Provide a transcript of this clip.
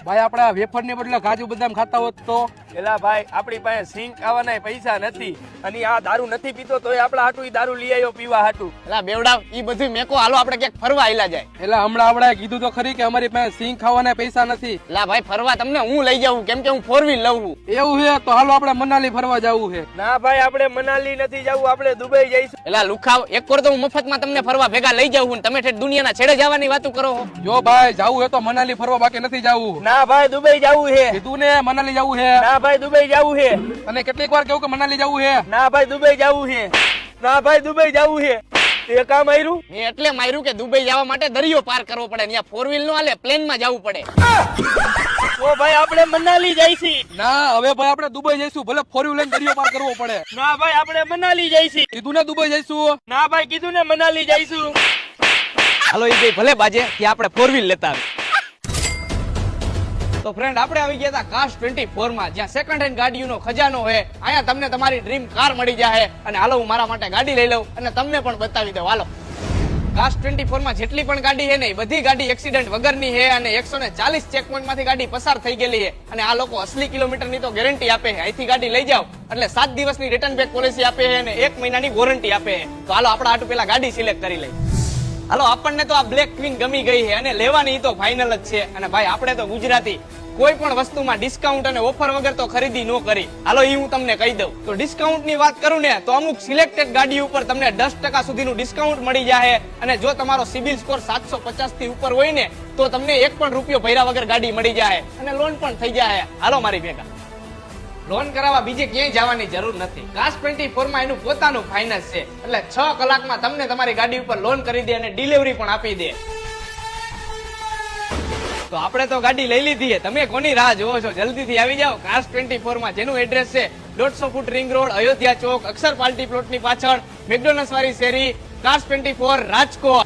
ભાઈ આપડા વેફર ને બદલે કાજુ બદામ ખાતા હોત તો? એલા ભાઈ આપણી પાસે સિંગ ખાવાના પૈસા નથી અને આ દારૂ નથી પીતો તોય આપડા હાટું ઈ દારૂ લઈ આવ્યો પીવા હાટું. એલા બેવડા ઈ બધું મેકો, હાલો આપણે ક્યાંક ફરવા આયલા જાય. એટલે હમણાં આપણે કીધું તો ખરી કે અમારી પાસે સિંગ ખાવાના પૈસા નથી. એલા ભાઈ ફરવા તમને હું લઈ જાઉં, કેમ કે હું 4 વ્હીલ લઉં છું. એવું છે તો હાલો આપણે મનાલી ફરવા જવું છે. ના ભાઈ આપણે મનાલી નથી જવું, આપણે દુબઈ જઈશું. એલા લુખાવ, એક વાર તો હું મફતમાં તમને ફરવા ભેગા લઈ જાઉં છું, તમે ઠેઠ દુનિયાના છેડે જવાની વાતો કરો છો. જો ભાઈ જાવું હે તો મનાલી ફરવા, બાકી નથી જાવું. ના ભાઈ દુબઈ જવું છે. કીધું ને મનાલી જવું છે. ના ભાઈ દુબઈ જવું છે. અને કેટલીક વાર કેવું કે મનાલી જવું છે. ના ભાઈ દુબઈ જવું છે. ના ભાઈ દુબઈ જવું છે. એ કામ આવ્યું. મેં એટલે માર્યું કે દુબઈ જવા માટે દરિયો પાર કરવો પડે, ત્યાં 4 વ્હીલ નો હાલે, પ્લેન માં જવું પડે. ઓ ભાઈ આપણે મનાલી જઈશી. ના હવે ભાઈ આપણે દુબઈ જઈશું, ભલે 4 વ્હીલ લઈને દરિયો પાર કરવો પડે. ના ભાઈ આપણે મનાલી જઈશી. કીધું ને દુબઈ જઈશું. ના ભાઈ કીધું ને મનાલી જઈશું. હાલો ઈ ભલે બાજે કે આપણે 4 વ્હીલ લેતા આવી. તો ફ્રેન્ડ આપણે આવી ગયા હતા કાશ 24 માં, જ્યાં સેકન્ડ હેન્ડ ગાડીઓનો ખજાનો છે. અહીંયા તમને તમારી ડ્રીમ કાર મળી જાય. અને હાલો હું મારા માટે ગાડી લઈ લઉં અને તમને પણ બતાવી દઉં. હાલો કાશ 24 માં જેટલી પણ ગાડી છે ને એ બધી ગાડી એક્સિડન્ટ વગરની છે અને 140 ચેક પોઈન્ટ માંથી ગાડી પસાર થઈ ગયેલી છે. અને આ લોકો અસલી કિલોમીટર ની તો ગેરંટી આપે છે. અહીંથી ગાડી લઈ જાઓ એટલે 7 દિવસની રિટર્ન બેક પોલિસી આપે છે અને 1 મહિનાની વોરંટી આપે છે. તો હાલો આપણા હાટુ પેલા ગાડી સિલેક્ટ કરી લઈ. હાલો આપણને તો આ બ્લેક ક્વીન ગમી ગઈ છે અને લેવાની તો ફાઇનલ જ છે. અને ભાઈ આપણે તો ગુજરાતી, કોઈ પણ વસ્તુમાં ડિસ્કાઉન્ટ અને ઓફર વગર તો ખરીદી ન કરી. હાલો એ હું તમને કહી દઉં. તો ડિસ્કાઉન્ટ ની વાત કરું ને તો અમુક સિલેક્ટેડ ગાડી ઉપર તમને 10% સુધીનું ડિસ્કાઉન્ટ મળી જાય. અને જો તમારો સિબિલ સ્કોર 750 થી ઉપર હોય ને તો તમને 1 પણ રૂપિયો ભર્યા વગર ગાડી મળી જાય અને લોન પણ થઈ જાય. હાલો મારી ભેગા. લોન કરાવવા બીજે ક્યાંય જવાની જરૂર નથી. કાશ 24 માં એનું પોતાનું ફાઇનાન્સ છે, એટલે 6 કલાકમાં તમને તમારી ગાડી ઉપર લોન કરી દે અને ડિલિવરી પણ આપી દે. તો આપણે તો ગાડી લઈ લીધી છે, તમે કોની રાહ જોવો છો? જલ્દીથી આવી જાઓ કાશ 24 માં, જેનું એડ્રેસ છે 150 ફૂટ રિંગ રોડ, અયોધ્યા ચોક, અક્ષર પાર્ટી પ્લોટ ની પાછળ, મેકડોનલ્ડ વાળી શેરી, કાશ 24 રાજકોટ.